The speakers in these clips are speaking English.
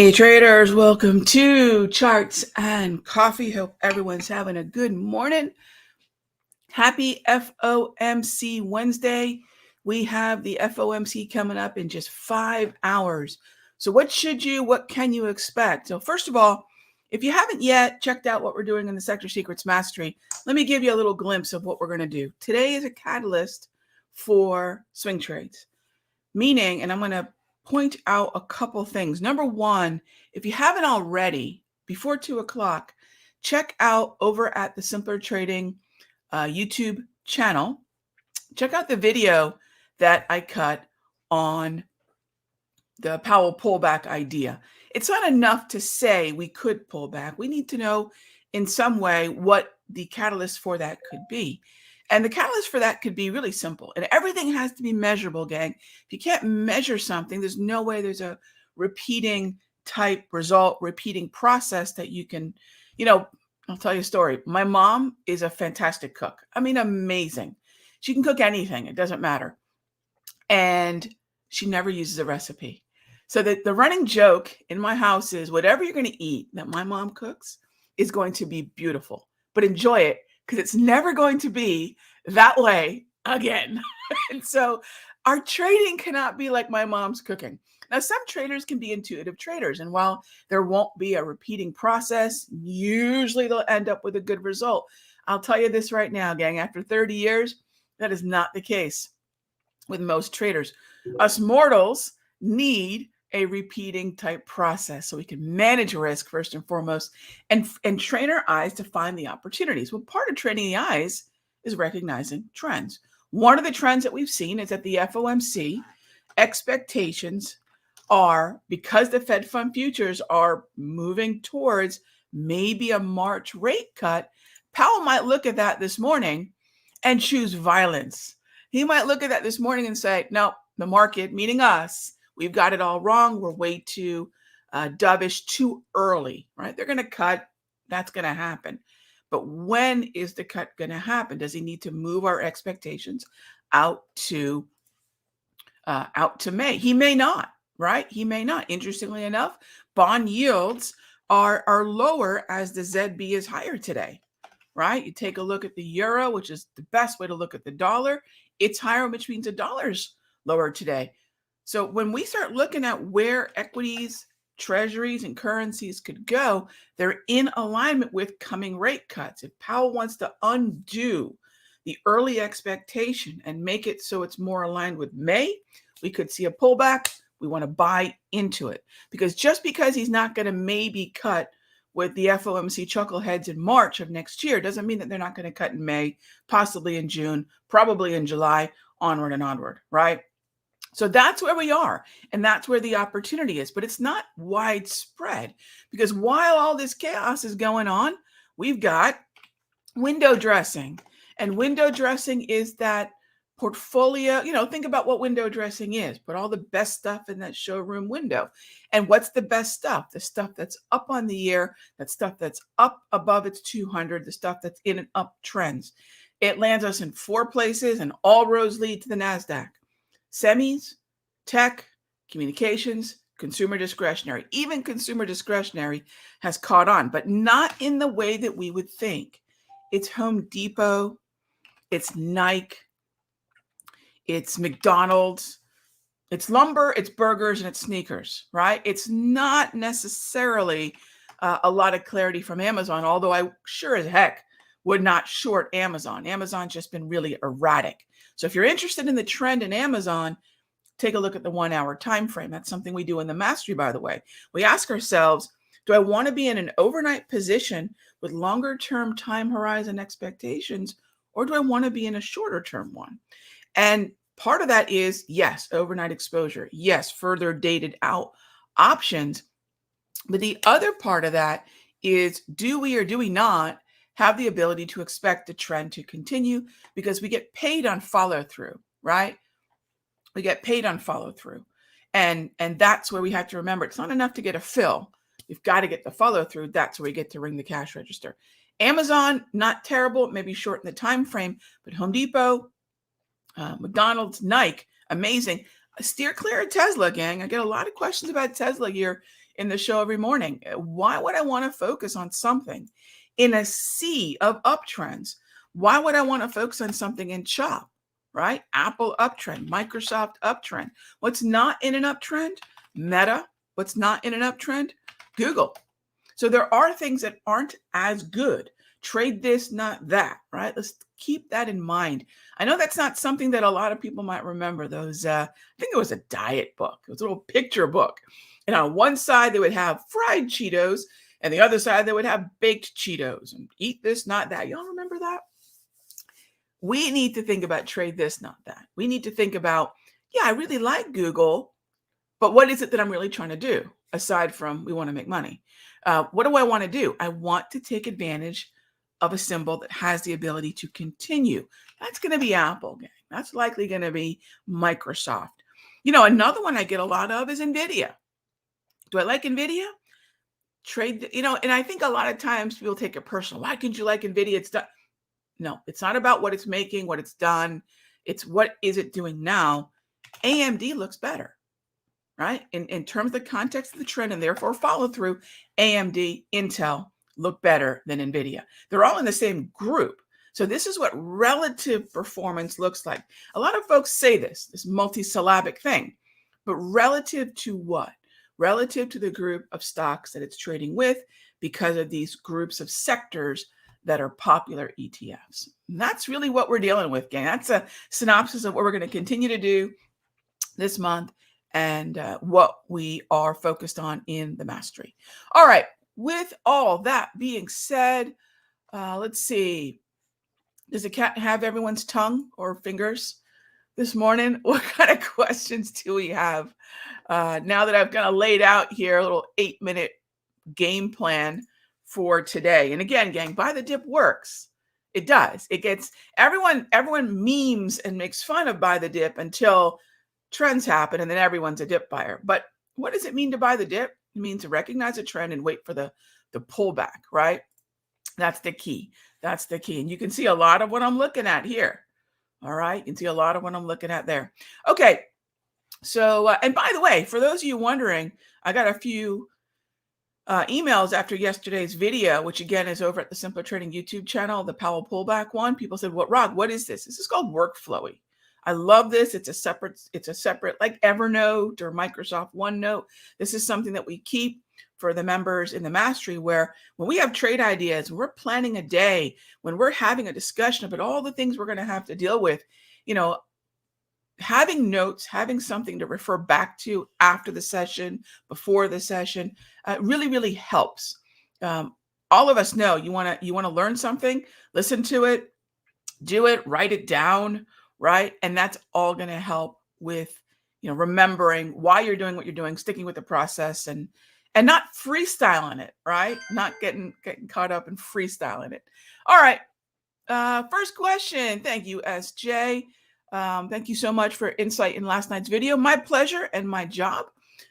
Hey traders, welcome to Charts and Coffee. Hope everyone's having a good morning. Happy FOMC Wednesday. We have the FOMC coming up in just 5 hours. So what can you expect? So first of all, if you haven't yet checked out what we're doing in the Sector Secrets Mastery, let me give you a little glimpse of what we're going to do. Today is a catalyst for swing trades, meaning, and I'm going to point out a couple things. Number one, if you haven't already, before 2 o'clock, check out over at the Simpler Trading YouTube channel. Check out the video that I cut on the Powell pullback idea. It's not enough to say we could pull back. We need to know in some way what the catalyst for that could be. And the catalyst for that could be really simple. And everything has to be measurable, gang. If you can't measure something, there's no way there's a repeating type result, repeating process that you can, I'll tell you a story. My mom is a fantastic cook. I mean, amazing. She can cook anything. It doesn't matter. And she never uses a recipe. So the running joke in my house is whatever you're going to eat that my mom cooks is going to be beautiful, but enjoy it because it's never going to be that way again. And so our trading cannot be like my mom's cooking. Now, some traders can be intuitive traders, and while there won't be a repeating process, usually they'll end up with a good result. I'll tell you this right now, gang, after 30 years, that is not the case with most traders. Us mortals need a repeating type process so we can manage risk first and foremost and train our eyes to find the opportunities. Well, part of training the eyes is recognizing trends. One of the trends that we've seen is that the FOMC expectations are, because the Fed fund futures are moving towards maybe a March rate cut, Powell might look at that this morning and choose violence. He might look at that this morning and say, no, the market, meaning us, we've got it all wrong. We're way too dovish, too early, right? They're going to cut. That's going to happen. But when is the cut going to happen? Does he need to move our expectations out to May? He may not, right? He may not. Interestingly enough, bond yields are lower as the ZB is higher today, right? You take a look at the euro, which is the best way to look at the dollar. It's higher, which means the dollar's lower today. So when we start looking at where equities, treasuries, and currencies could go, they're in alignment with coming rate cuts. If Powell wants to undo the early expectation and make it so it's more aligned with May, we could see a pullback. We want to buy into it, because just because he's not going to maybe cut with the FOMC chuckleheads in March of next year doesn't mean that they're not going to cut in May, possibly in June, probably in July, onward and onward, right? So that's where we are, and that's where the opportunity is, but it's not widespread, because while all this chaos is going on, we've got window dressing, and window dressing is that portfolio. Think about what window dressing is. Put all the best stuff in that showroom window. And what's the best stuff? The stuff that's up on the year, that stuff that's up above its 200, the stuff that's in an uptrends. It lands us in 4 places, and all roads lead to the NASDAQ. Semis, tech, communications, consumer discretionary. Even consumer discretionary has caught on, but not in the way that we would think. It's Home Depot, it's Nike, it's McDonald's, it's lumber, it's burgers, and it's sneakers, right? It's not necessarily a lot of clarity from Amazon, although I sure as heck would not short Amazon. Amazon's just been really erratic. So if you're interested in the trend in Amazon, take a look at the 1 hour time frame. That's something we do in the mastery, by the way. We ask ourselves, do I want to be in an overnight position with longer term time horizon expectations, or do I want to be in a shorter term one? And part of that is, yes, overnight exposure. Yes, further dated out options. But the other part of that is, do we or do we not have the ability to expect the trend to continue, because we get paid on follow through, right? We get paid on follow through. And that's where we have to remember, it's not enough to get a fill. You've got to get the follow through. That's where we get to ring the cash register. Amazon, not terrible, maybe short in the time frame, but Home Depot, McDonald's, Nike, amazing. Steer clear of Tesla, gang. I get a lot of questions about Tesla here in the show every morning. Why would I want to focus on something in a sea of uptrends? Why would I want to focus on something in chop, right? Apple uptrend, Microsoft uptrend. What's not in an uptrend? Meta. What's not in an uptrend? Google. So there are things that aren't as good. Trade this, not that, right? Let's keep that in mind. I know that's not something that a lot of people might remember. Those, I think it was a diet book. It was a little picture book. And on one side, they would have fried Cheetos, and the other side, they would have baked Cheetos. And eat this, not that. Y'all remember that? We need to think about trade this, not that. We need to think about, yeah, I really like Google, but what is it that I'm really trying to do aside from we want to make money? What do I want to do? I want to take advantage of a symbol that has the ability to continue. That's going to be Apple, gang. That's likely going to be Microsoft. Another one I get a lot of is NVIDIA. Do I like NVIDIA? Trade, and I think a lot of times people take it personal. Why can't you like NVIDIA? It's done. No, it's not about what it's making, what it's done. It's what is it doing now? AMD looks better, right? In terms of the context of the trend and therefore follow through, AMD, Intel look better than NVIDIA. They're all in the same group. So this is what relative performance looks like. A lot of folks say this multisyllabic thing, but relative to what? Relative to the group of stocks that it's trading with because of these groups of sectors that are popular ETFs. And that's really what we're dealing with, gang. That's a synopsis of what we're going to continue to do this month and what we are focused on in the mastery. All right. With all that being said, let's see. Does the cat have everyone's tongue or fingers this morning? What kind of questions do we have? Now that I've kind of laid out here a little 8-minute game plan for today. And again, gang, buy the dip works. It does. It gets everyone memes and makes fun of buy the dip until trends happen and then everyone's a dip buyer. But what does it mean to buy the dip? It means to recognize a trend and wait for the pullback, right? That's the key. That's the key. And you can see a lot of what I'm looking at here. All right. You can see a lot of what I'm looking at there. Okay. So, and by the way, for those of you wondering, I got a few emails after yesterday's video, which again is over at the Simpler Trading YouTube channel, the Powell pullback one. People said, Rog, what is this? This is called workflowy. I love this. It's a separate like Evernote or Microsoft OneNote. This is something that we keep for the members in the mastery, where when we have trade ideas, we're planning a day, when we're having a discussion about all the things we're going to have to deal with, having notes, having something to refer back to after the session, before the session, really, really helps. All of us know you want to learn something, listen to it, do it, write it down, right? And that's all going to help with, remembering why you're doing what you're doing, sticking with the process and not freestyling it, right? Not getting caught up in freestyling it. All right. First question. Thank you, SJ. Thank you so much for insight in last night's video. My pleasure and my job.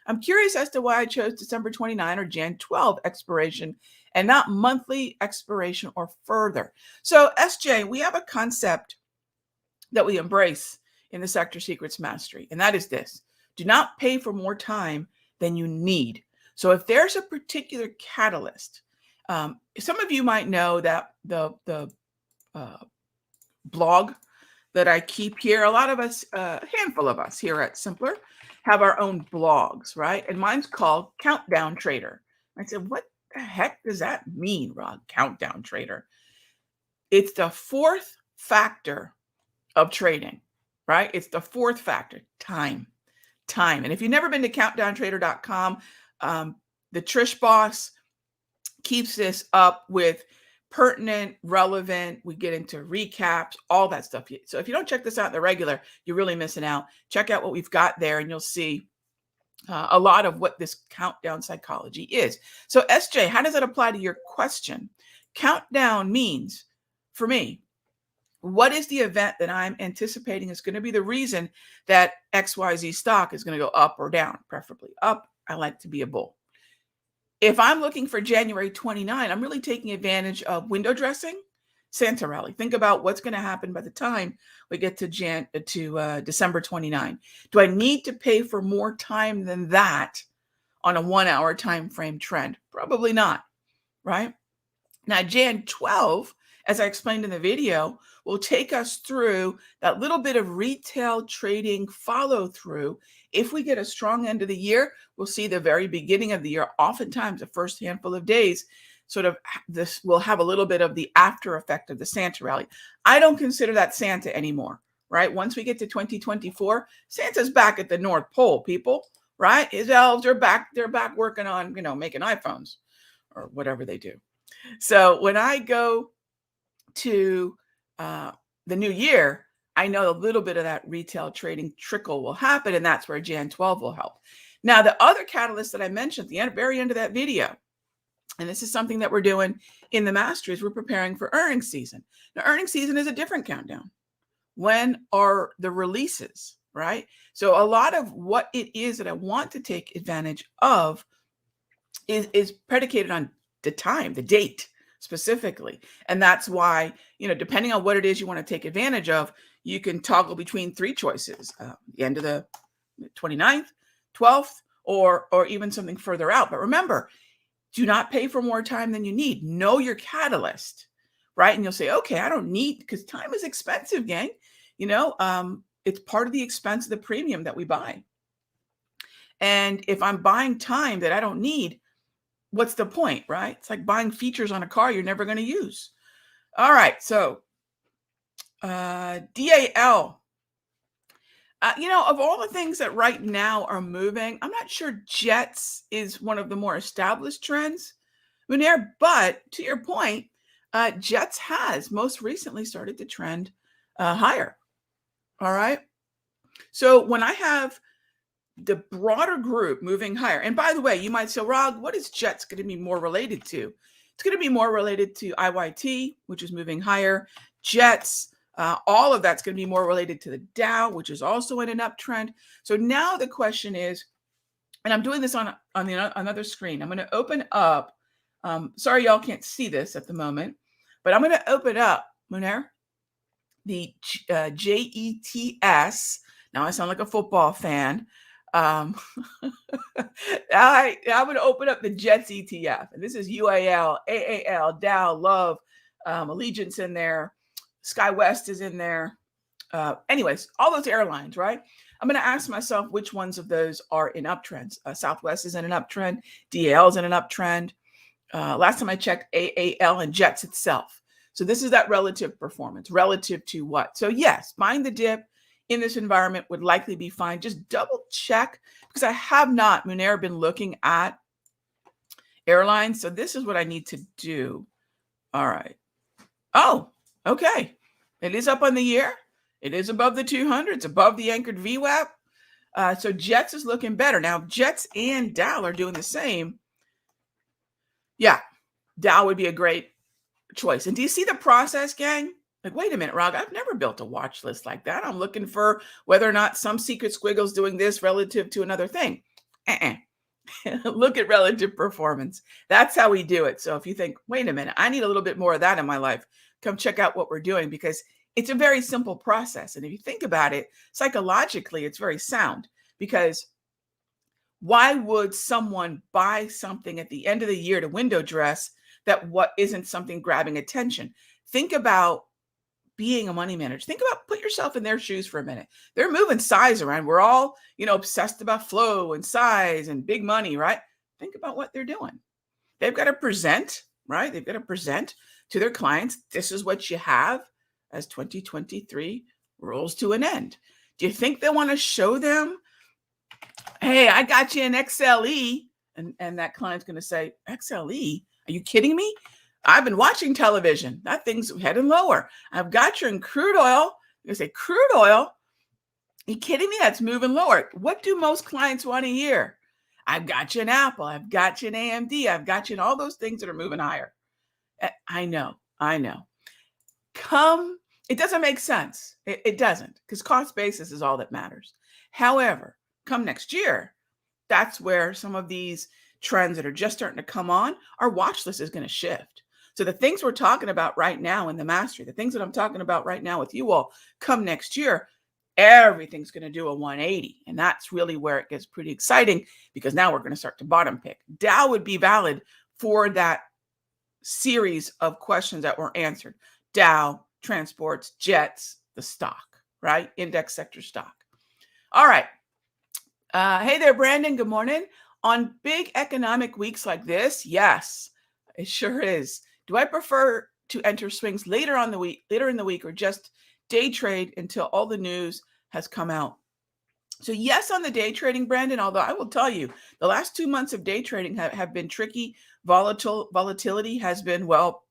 I'm curious as to why I chose December 29 or Jan 12 expiration and not monthly expiration or further. So SJ, we have a concept that we embrace in the Sector Secrets Mastery, and that is this: do not pay for more time than you need. So if there's a particular catalyst, some of you might know that the blog that I keep here, a lot of us, a handful of us here at Simpler, have our own blogs, right? And mine's called Countdown Trader. I said, what the heck does that mean, Rod? Countdown Trader. It's the fourth factor of trading, right? It's the fourth factor, time. And if you've never been to countdowntrader.com, the Trish boss keeps this up with pertinent, relevant. We get into recaps, all that stuff. So if you don't check this out in the regular, you're really missing out. Check out what we've got there and you'll see a lot of what this countdown psychology is. So SJ, how does that apply to your question? Countdown means, for me, what is the event that I'm anticipating is going to be the reason that XYZ stock is going to go up or down, preferably up. I like to be a bull. If I'm looking for January 29, I'm really taking advantage of window dressing, Santa rally. Think about what's going to happen by the time we get to December 29. Do I need to pay for more time than that on a 1 hour time frame trend? Probably not, right? Now, Jan 12, as I explained in the video, will take us through that little bit of retail trading follow through. If we get a strong end of the year, we'll see the very beginning of the year, oftentimes the first handful of days, sort of this will have a little bit of the after effect of the Santa rally. I don't consider that Santa anymore, right? Once we get to 2024, Santa's back at the North Pole, people, right? His elves are back. They're back working on, making iPhones or whatever they do. So when I go to the new year, I know a little bit of that retail trading trickle will happen, and that's where Jan 12 will help. Now, the other catalyst that I mentioned at the very end of that video, and this is something that we're doing in the Masteries, we're preparing for earnings season. Now, earnings season is a different countdown. When are the releases, right? So a lot of what it is that I want to take advantage of is predicated on the time, the date specifically. And that's why, depending on what it is you want to take advantage of, you can toggle between three choices, the end of the 29th, 12th, or even something further out. But remember, do not pay for more time than you need. Know your catalyst, right? And you'll say, okay, I don't need, because time is expensive, gang. It's part of the expense of the premium that we buy. And if I'm buying time that I don't need, what's the point, right? It's like buying features on a car you're never going to use. All right. So DAL, of all the things that right now are moving, I'm not sure Jets is one of the more established trends, Munir, but to your point, Jets has most recently started to trend higher. All right. So when I have the broader group moving higher, and by the way, you might say, Rog, what is Jets going to be more related to? It's going to be more related to IYT, which is moving higher. Jets, all of that's going to be more related to the Dow, which is also in an uptrend. So now the question is, and I'm doing this on another screen. I'm going to open up. Sorry, y'all can't see this at the moment, but I'm going to open up, Munir, the JETS. Now I sound like a football fan. I'm going to open up the Jets ETF, and this is UAL, AAL, Dow, Love, Allegiance in there, SkyWest is in there. Anyways, all those airlines, right? I'm going to ask myself which ones of those are in uptrends. Southwest is in an uptrend. DAL is in an uptrend. Last time I checked, AAL and Jets itself. So this is that relative performance. Relative to what? So yes, buying the dip in this environment would likely be fine. Just double check, because I have not, Munir, been looking at airlines. So this is what I need to do. All right. Oh, okay. It is up on the year. It is above the 200. It's above the anchored VWAP. So Jets is looking better. Now, if Jets and Dow are doing the same, yeah, Dow would be a great choice. And do you see the process, gang? Like, wait a minute, Rog, I've never built a watch list like that. I'm looking for whether or not some secret squiggle's doing this relative to another thing. Look at relative performance. That's how we do it. So if you think, wait a minute, I need a little bit more of that in my life, come check out what we're doing, because it's a very simple process. And if you think about it, psychologically, it's very sound, because why would someone buy something at the end of the year to window dress that what isn't something grabbing attention? Think about being a money manager. Think about, put yourself in their shoes for a minute. They're moving size around. We're all, obsessed about flow and size and big money, right? Think about what they're doing. They've got to present, right? They've got to present to their clients, this is what you have as 2023 rolls to an end. Do you think they want to show them, hey, I got you an XLE? And that client's going to say, XLE? Are you kidding me? I've been watching television. That thing's heading lower. I've got you in crude oil. You say, crude oil? Are you kidding me? That's moving lower. What do most clients want to hear? I've got you in Apple. I've got you in AMD. I've got you in all those things that are moving higher. I know. It doesn't make sense. It doesn't, because cost basis is all that matters. However, come next year, that's where some of these trends that are just starting to come on, our watch list is going to shift. So the things we're talking about right now in the mastery, the things that I'm talking about right now with you all, come next year, everything's going to do a 180. And that's really where it gets pretty exciting, because now we're going to start to bottom pick. Dow would be valid for that series of questions that were answered. Dow, transports, jets, the stock, right? Index sector stock. All right. Hey there, Brandon. Good morning. On big economic weeks like this, yes, it sure is. Do I prefer to enter swings later in the week, or just day trade until all the news has come out? So yes, on the day trading, Brandon, although I will tell you, the last 2 months of day trading have been tricky. Volatility has been, well,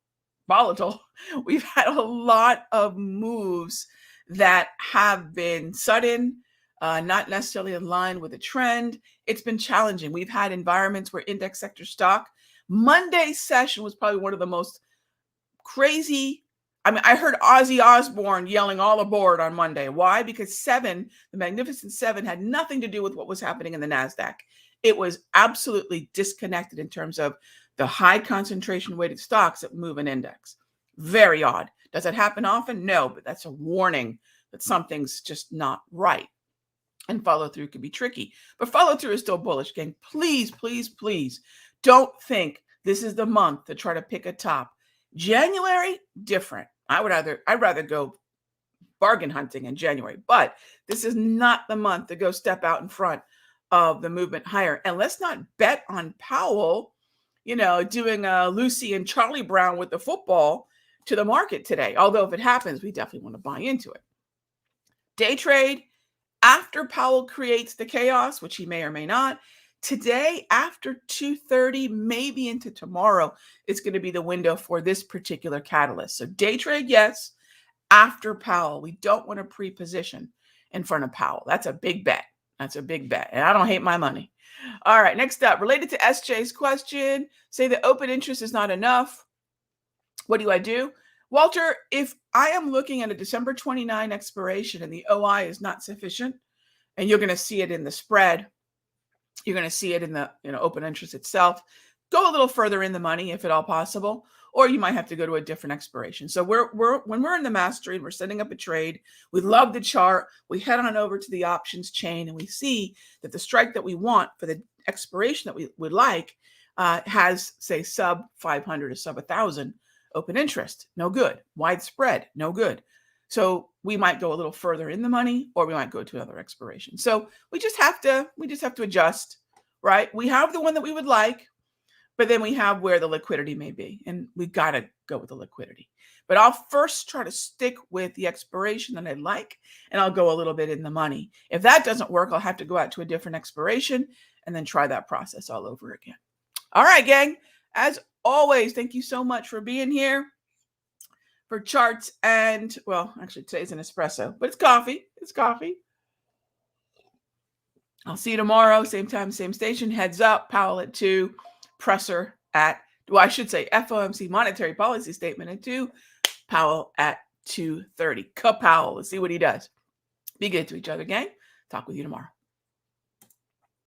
volatile. We've had a lot of moves that have been sudden, not necessarily in line with a trend. It's been challenging. We've had environments where index sector stock, Monday's session was probably one of the most crazy. I mean, I heard Ozzy Osbourne yelling all aboard on Monday. Why? Because the Magnificent Seven, had nothing to do with what was happening in the NASDAQ. It was absolutely disconnected in terms of the high concentration weighted stocks that move an index. Very odd. Does it happen often? No, but that's a warning that something's just not right. And follow through can be tricky. But follow through is still bullish, gang. Please, please, please don't think this is the month to try to pick a top. January, different. I'd rather go bargain hunting in January, but this is not the month to go step out in front of the movement higher. And let's not bet on Powell, doing Lucy and Charlie Brown with the football to the market today. Although if it happens, we definitely want to buy into it. Day trade after Powell creates the chaos, which he may or may not. Today, after 2:30, maybe into tomorrow, it's going to be the window for this particular catalyst. So day trade, yes. After Powell, we don't want to pre-position in front of Powell. That's a big bet. And I don't hate my money. All right, next up, related to SJ's question, say the open interest is not enough. What do I do? Walter, if I am looking at a December 29 expiration and the OI is not sufficient, and you're going to see it in the spread, you're going to see it in the open interest itself, go a little further in the money if at all possible, or you might have to go to a different expiration. So when we're in the mastery and we're setting up a trade, we love the chart, we head on over to the options chain, and we see that the strike that we want for the expiration that we would like has, say, sub 500 or sub 1,000 open interest. No good. Widespread. No good. So we might go a little further in the money, or we might go to another expiration. So we just have to adjust, right? We have the one that we would like, but then we have where the liquidity may be, and we've got to go with the liquidity. But I'll first try to stick with the expiration that I'd like, and I'll go a little bit in the money. If that doesn't work, I'll have to go out to a different expiration and then try that process all over again. All right, gang. As always, thank you so much for being here for charts. And, well, actually today's an espresso, but it's coffee. I'll see you tomorrow, same time, same station. Heads up, Powell at 2, presser at, well, I should say FOMC monetary policy statement at 2, Powell at 2:30. Powell, let's see what he does. Be good to each other, gang. Talk with you tomorrow.